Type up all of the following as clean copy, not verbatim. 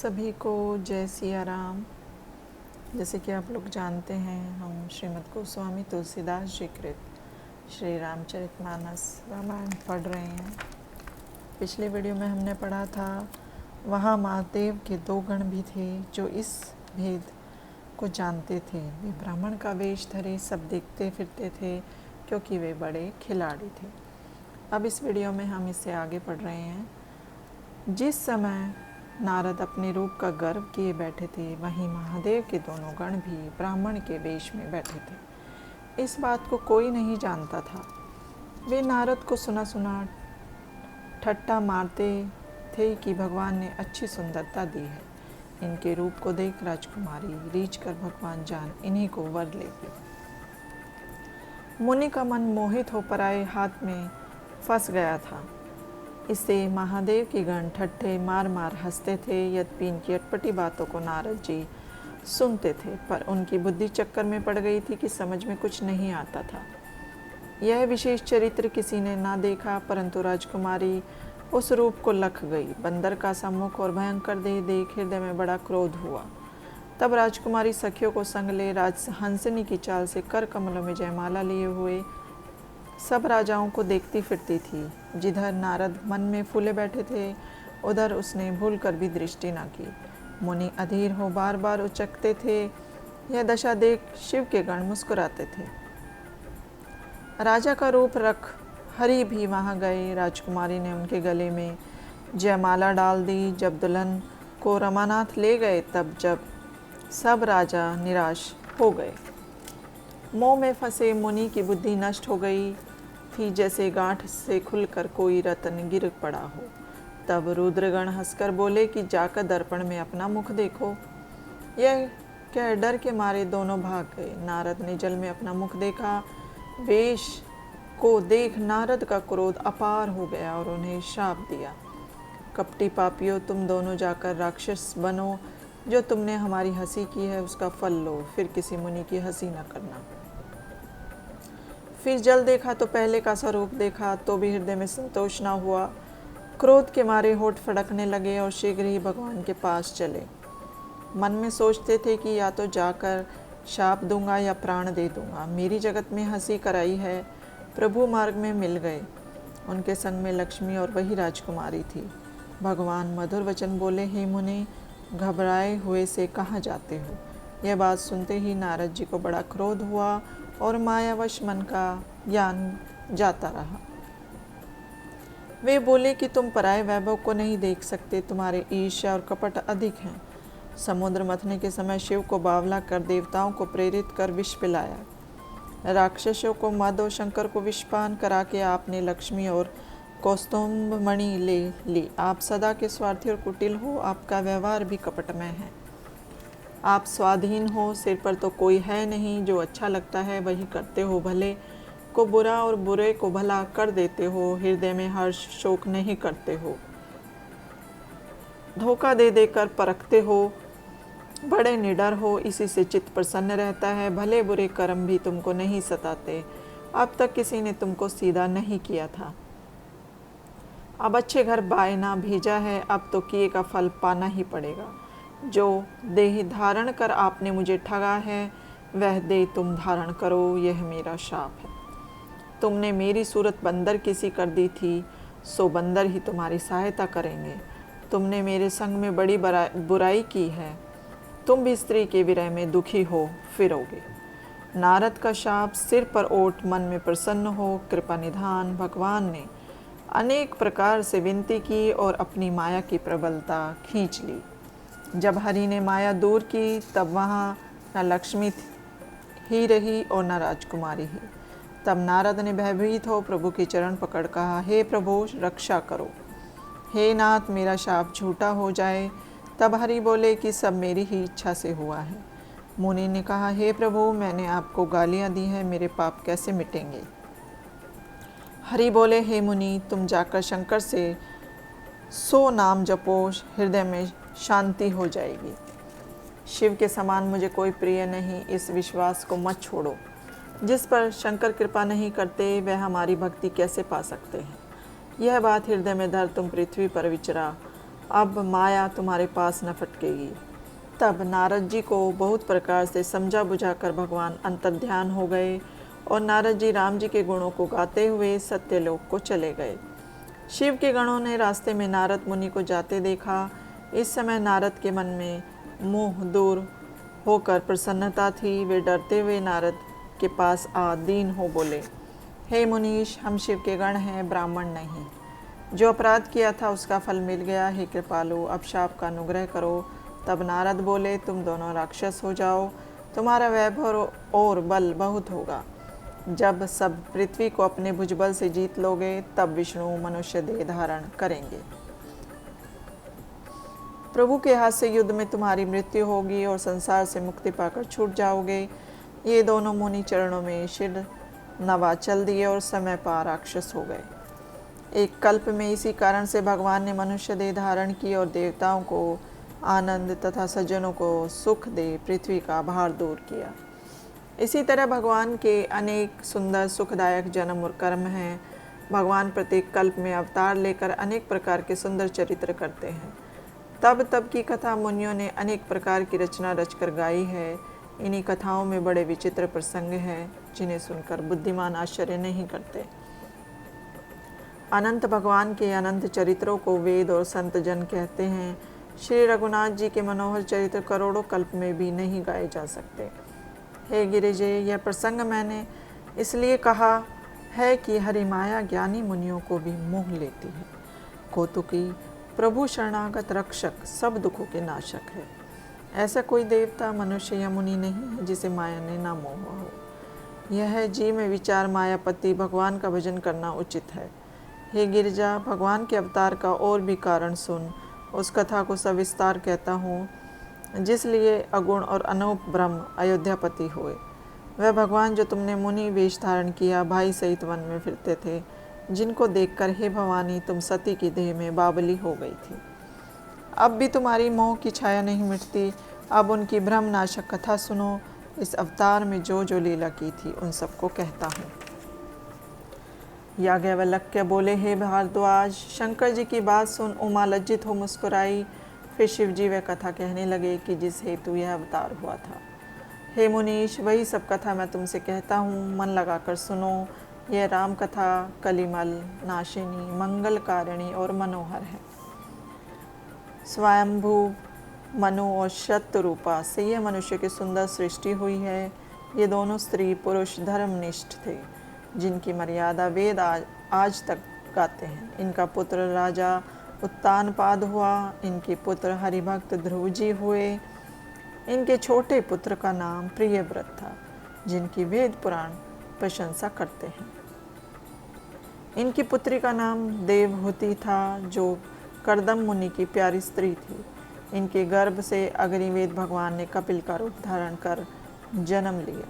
सभी को जय सिया राम। जैसे कि आप लोग जानते हैं, हम श्रीमद् गोस्वामी तुलसीदास जी कृत श्री रामचरितमानस रामायण पढ़ रहे हैं। पिछले वीडियो में हमने पढ़ा था, वहाँ महादेव के दो गण भी थे जो इस भेद को जानते थे। वे ब्राह्मण का वेश धरे सब देखते फिरते थे क्योंकि वे बड़े खिलाड़ी थे। अब इस वीडियो में हम इससे आगे पढ़ रहे हैं। जिस समय नारद अपने रूप का गर्व किए बैठे थे, वहीं महादेव के दोनों गण भी ब्राह्मण के वेश में बैठे थे। इस बात को कोई नहीं जानता था। वे नारद को सुना सुना ठट्टा मारते थे कि भगवान ने अच्छी सुंदरता दी है। इनके रूप को देख राजकुमारी रीझ कर भगवान जान इन्हीं को वर लेगी। मुनि का मन मोहित हो पराए हाथ में फंस गया था। इससे महादेव की गण ठट्ठे मार मार हंसते थे। यद्यपि इनकी अटपटी बातों को नारद जी सुनते थे, पर उनकी बुद्धि चक्कर में पड़ गई थी कि समझ में कुछ नहीं आता था। यह विशेष चरित्र किसी ने ना देखा, परंतु राजकुमारी उस रूप को लख गई। बंदर का सा मुख और भयंकर देह देख हृदय में बड़ा क्रोध हुआ। तब राजकुमारी सखियों को संग ले हंसनी की चाल से कर कमलों में जयमाला लिए हुए सब राजाओं को देखती फिरती थी। जिधर नारद मन में फूले बैठे थे, उधर उसने भूल कर भी दृष्टि न की। मुनि अधीर हो बार बार उचकते थे। यह दशा देख शिव के गण मुस्कुराते थे। राजा का रूप रख हरि भी वहाँ गए। राजकुमारी ने उनके गले में जयमाला डाल दी। जब दुल्हन को रमानाथ ले गए, तब जब सब राजा निराश हो गए। मोह में फंसे मुनि की बुद्धि नष्ट हो गई थी, जैसे गांठ से खुलकर कोई रत्न गिर पड़ा हो। तब रुद्रगण हंसकर बोले कि जाकर दर्पण में अपना मुख देखो। यह कह डर के मारे दोनों भाग गए। नारद ने जल में अपना मुख देखा। वेश को देख नारद का क्रोध अपार हो गया और उन्हें शाप दिया, कपटी पापियों, तुम दोनों जाकर राक्षस बनो। जो तुमने हमारी हंसी की है उसका फल लो, फिर किसी मुनि की हंसी न करना। फिर जल देखा तो पहले का स्वरूप देखा, तो भी हृदय में संतोष न हुआ। क्रोध के मारे होठ फड़कने लगे और शीघ्र ही भगवान के पास चले। मन में सोचते थे कि या तो जाकर शाप दूंगा या प्राण दे दूंगा। मेरी जगत में हंसी कराई है। प्रभु मार्ग में मिल गए। उनके संग में लक्ष्मी और वही राजकुमारी थी। भगवान मधुर वचन बोले, हे मुनि, घबराए हुए से कहाँ जाते हो। यह बात सुनते ही नारद जी को बड़ा क्रोध हुआ और मायावश मन का ज्ञान जाता रहा। वे बोले कि तुम पराये वैभव को नहीं देख सकते, तुम्हारे ईर्ष्या और कपट अधिक हैं। समुद्र मथने के समय शिव को बावला कर देवताओं को प्रेरित कर विष पिलाया। राक्षसों को मद और शंकर को विषपान करा के आपने लक्ष्मी और कौस्तुभ मणि ले ली। आप सदा के स्वार्थी और कुटिल हो। आपका व्यवहार भी कपटमय है। आप स्वाधीन हो, सिर पर तो कोई है नहीं। जो अच्छा लगता है वही करते हो। भले को बुरा और बुरे को भला कर देते हो। हृदय में हर्ष शोक नहीं करते हो। धोखा दे देकर परखते हो। बड़े निडर हो, इसी से चित्त प्रसन्न रहता है। भले बुरे कर्म भी तुमको नहीं सताते। अब तक किसी ने तुमको सीधा नहीं किया था। अब अच्छे घर बायना भेजा है, अब तो किए का फल पाना ही पड़ेगा। जो देह धारण कर आपने मुझे ठगा है, वह देह तुम धारण करो, यह मेरा शाप है। तुमने मेरी सूरत बंदर किसी कर दी थी, सो बंदर ही तुम्हारी सहायता करेंगे। तुमने मेरे संग में बड़ी बुराई की है। तुम भी स्त्री के विरह में दुखी हो फिरोगे। नारद का शाप सिर पर ओट मन में प्रसन्न हो कृपा निधान। भगवान ने अनेक प्रकार से विनती की और अपनी माया की प्रबलता खींच ली। जब हरि ने माया दूर की, तब वहाँ न लक्ष्मी ही रही और न राजकुमारी ही। तब नारद ने भयभीत हो प्रभु के चरण पकड़ कहा, हे प्रभु, रक्षा करो। हे नाथ, मेरा शाप झूठा हो जाए। तब हरि बोले कि सब मेरी ही इच्छा से हुआ है। मुनि ने कहा, हे प्रभु, मैंने आपको गालियाँ दी हैं, मेरे पाप कैसे मिटेंगे। हरि बोले, हे मुनि, तुम जाकर शंकर से 100 नाम जपो, हृदय में शांति हो जाएगी। शिव के समान मुझे कोई प्रिय नहीं, इस विश्वास को मत छोड़ो। जिस पर शंकर कृपा नहीं करते, वह हमारी भक्ति कैसे पा सकते हैं। यह बात हृदय में धर तुम पृथ्वी पर विचरा अब माया तुम्हारे पास न फटकेगी। तब नारद जी को बहुत प्रकार से समझा बुझाकर भगवान अंतर्ध्यान हो गए और नारद जी राम जी के गुणों को गाते हुए सत्यलोक को चले गए। शिव के गणों ने रास्ते में नारद मुनि को जाते देखा। इस समय नारद के मन में मोह दूर होकर प्रसन्नता थी। वे डरते हुए नारद के पास आ दीन हो बोले, हे मुनीश, हम शिव के गण हैं, ब्राह्मण नहीं। जो अपराध किया था उसका फल मिल गया। हे कृपालु, अब शाप का अनुग्रह करो। तब नारद बोले, तुम दोनों राक्षस हो जाओ, तुम्हारा वैभव और बल बहुत होगा। जब सब पृथ्वी को अपने भुजबल से जीत लोगे तब विष्णु मनुष्य देह धारण करेंगे। प्रभु के हाथ से युद्ध में तुम्हारी मृत्यु होगी और संसार से मुक्ति पाकर छूट जाओगे। ये दोनों मुनि चरणों में शिर नवा चल दिए और समय पार राक्षस हो गए। एक कल्प में इसी कारण से भगवान ने मनुष्य देह धारण की और देवताओं को आनंद तथा सज्जनों को सुख दे पृथ्वी का भार दूर किया। इसी तरह भगवान के अनेक सुंदर सुखदायक जन्म और कर्म हैं। भगवान प्रत्येक कल्प में अवतार लेकर अनेक प्रकार के सुंदर चरित्र करते हैं। तब की कथा मुनियों ने अनेक प्रकार की रचना रचकर गाई है। इन्हीं कथाओं में बड़े विचित्र प्रसंग हैं जिन्हें सुनकर बुद्धिमान आश्चर्य नहीं करते। अनंत भगवान के अनंत चरित्रों को वेद और संत जन कहते हैं। श्री रघुनाथ जी के मनोहर चरित्र करोड़ों कल्प में भी नहीं गाए जा सकते। हे गिरिजे, यह प्रसंग मैंने इसलिए कहा है कि हरि माया ज्ञानी मुनियों को भी मोह लेती है। कौतुकी, प्रभु शरणागत रक्षक, सब दुखों के नाशक है। ऐसा कोई देवता, मनुष्य या मुनि नहीं है जिसे माया ने ना मोहा हो। यह जी में विचार मायापति भगवान का भजन करना उचित है। हे गिरिजा, भगवान के अवतार का और भी कारण सुन। उस कथा को सविस्तार कहता हूँ जिसलिए अगुण और अनूप ब्रह्म अयोध्यापति हुए। वह भगवान जो तुमने मुनि वेश धारण किया भाई सहित वन में फिरते थे, जिनको देखकर हे भवानी तुम सती की देह में बावली हो गई थी। अब भी तुम्हारी मोह की छाया नहीं मिटती। अब उनकी ब्रह्मनाशक कथा सुनो। इस अवतार में जो जो लीला की थी उन सबको कहता हूँ। याज्ञवल्क्य बोले, हे भारद्वाज, शंकर जी की बात सुन। उमा लज्जित हो मुस्कुराई। फिर शिव जी वह कथा कहने लगे कि जिस हेतु यह अवतार हुआ था। हे मुनीश, वही सब कथा मैं तुमसे कहता हूँ, मन लगाकर सुनो। यह राम कथा कलिमल नाशिनी, मंगलकारिणी और मनोहर है। स्वयंभू मनु और शतरूपा से यह मनुष्य की सुंदर सृष्टि हुई है। ये दोनों स्त्री पुरुष धर्मनिष्ठ थे, जिनकी मर्यादा वेद आज तक गाते हैं। इनका पुत्र राजा उत्तानपाद हुआ। इनके पुत्र हरिभक्त ध्रुव जी हुए। इनके छोटे पुत्र का नाम प्रियव्रत था, जिनकी वेद पुराण प्रशंसा करते हैं। इनकी पुत्री का नाम देवहूति था, जो कर्दम मुनि की प्यारी स्त्री थी। इनके गर्भ से अग्निवेद भगवान ने कपिल का रूप धारण कर जन्म लिया,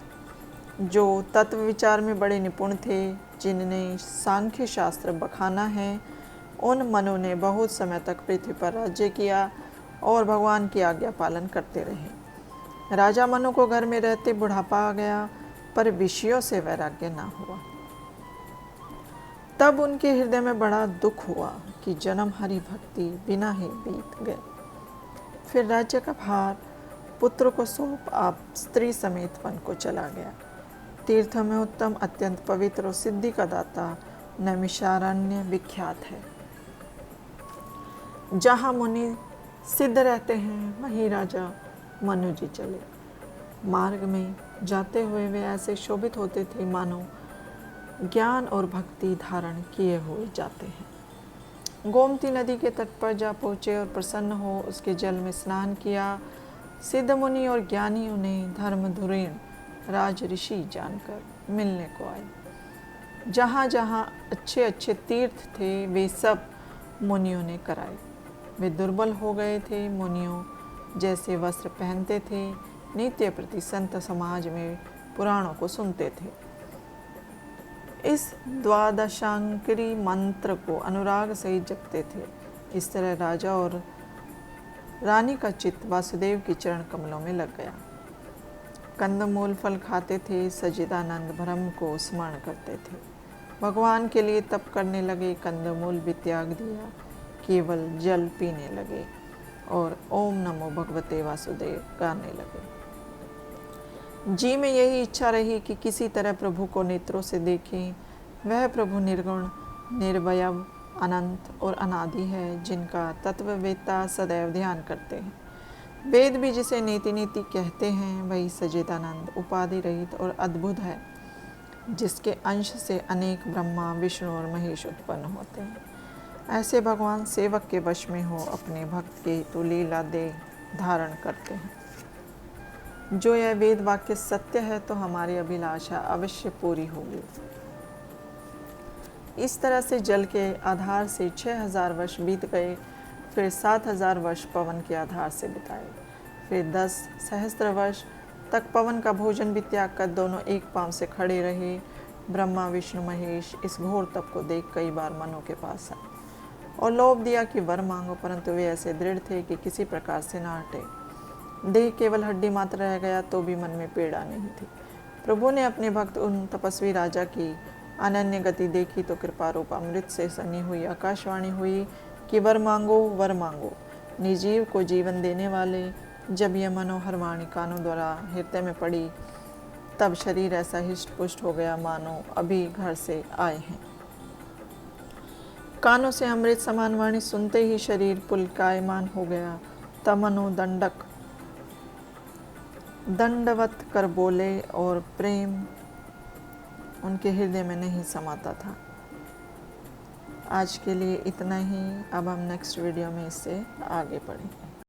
जो तत्व विचार में बड़े निपुण थे। जिनने सांख्य शास्त्र बखाना है, उन मनु ने बहुत समय तक पृथ्वी पर राज्य किया और भगवान की आज्ञा पालन करते रहे। राजा मनु को घर में रहते बुढ़ापा आ गया, पर विषयों से वैराग्य ना हुआ। तब उनके हृदय में बड़ा दुख हुआ कि जन्म हरि भक्ति बिना ही बीत गए। फिर राज्य का भार पुत्र को सौंप आप स्त्री समेत वन को चला गया। तीर्थ में उत्तम, अत्यंत पवित्र और सिद्धि का दाता नैमिषारण्य विख्यात है। जहाँ मुनि सिद्ध रहते हैं, वहीं राजा मनु जी चले। मार्ग में जाते हुए वे ऐसे शोभित होते थे मानो ज्ञान और भक्ति धारण किए हुए जाते हैं। गोमती नदी के तट पर जा पहुँचे और प्रसन्न हो उसके जल में स्नान किया। सिद्ध मुनि और ज्ञानी उन्हें धर्मधुरीण राज ऋषि जानकर मिलने को आए। जहाँ जहाँ अच्छे अच्छे तीर्थ थे, वे सब मुनियों ने कराए। वे दुर्बल हो गए थे। मुनियों जैसे वस्त्र पहनते थे, नित्य प्रति संत समाज में पुराणों को सुनते थे। इस द्वादशांकरी मंत्र को अनुराग सहित जपते थे। इस तरह राजा और रानी का चित्त वासुदेव के चरण कमलों में लग गया। कंदमूल फल खाते थे, सच्चिदानंद ब्रह्म को स्मरण करते थे। भगवान के लिए तप करने लगे, कंदमूल भी त्याग दिया। केवल जल पीने लगे और ओम नमो भगवते वासुदेव गाने लगे। जी में यही इच्छा रही कि किसी तरह प्रभु को नेत्रों से देखें। वह प्रभु निर्गुण, निर्वयव, अनंत और अनादि है, जिनका तत्ववेत्ता सदैव ध्यान करते हैं। वेद भी जिसे नीति नीति कहते हैं, वही सच्चिदानंद, उपाधि रहित और अद्भुत है, जिसके अंश से अनेक ब्रह्मा, विष्णु और महेश उत्पन्न होते हैं। ऐसे भगवान सेवक के वश में हो अपने भक्त के हेतु लीला देह धारण करते हैं। जो यह वेद वाक्य सत्य है तो हमारी अभिलाषा अवश्य पूरी होगी। इस तरह से जल के आधार से 6000 वर्ष बीत गए, फिर 7000 वर्ष पवन के आधार से बिताए, फिर 10 सहस्त्र वर्ष तक पवन का भोजन भी त्याग कर दोनों एक पांव से खड़े रहे। ब्रह्मा, विष्णु, महेश इस घोर तप को देख कई बार मनु के पास आए और लोभ दिया कि वर मांगो, परंतु वे ऐसे दृढ़ थे कि किसी प्रकार से न हटे। देह केवल हड्डी मात्र रह गया तो भी मन में पीड़ा नहीं थी। प्रभु ने अपने भक्त उन तपस्वी राजा की अनन्य गति देखी तो कृपा रूप अमृत से सनी हुई आकाशवाणी हुई कि वर मांगो, वर मांगो। निर्जीव को जीवन देने वाले। जब यह मनोहर वाणी कानों द्वारा हृदय में पड़ी, तब शरीर ऐसा हिष्ट पुष्ट हो गया मानो अभी घर से आए हैं। कानों से अमृत समान वाणी सुनते ही शरीर पुलकायमान हो गया। तब मनो दंडवत कर बोले और प्रेम उनके हृदय में नहीं समाता था। आज के लिए इतना ही। अब हम नेक्स्ट वीडियो में इससे आगे बढ़ेंगे।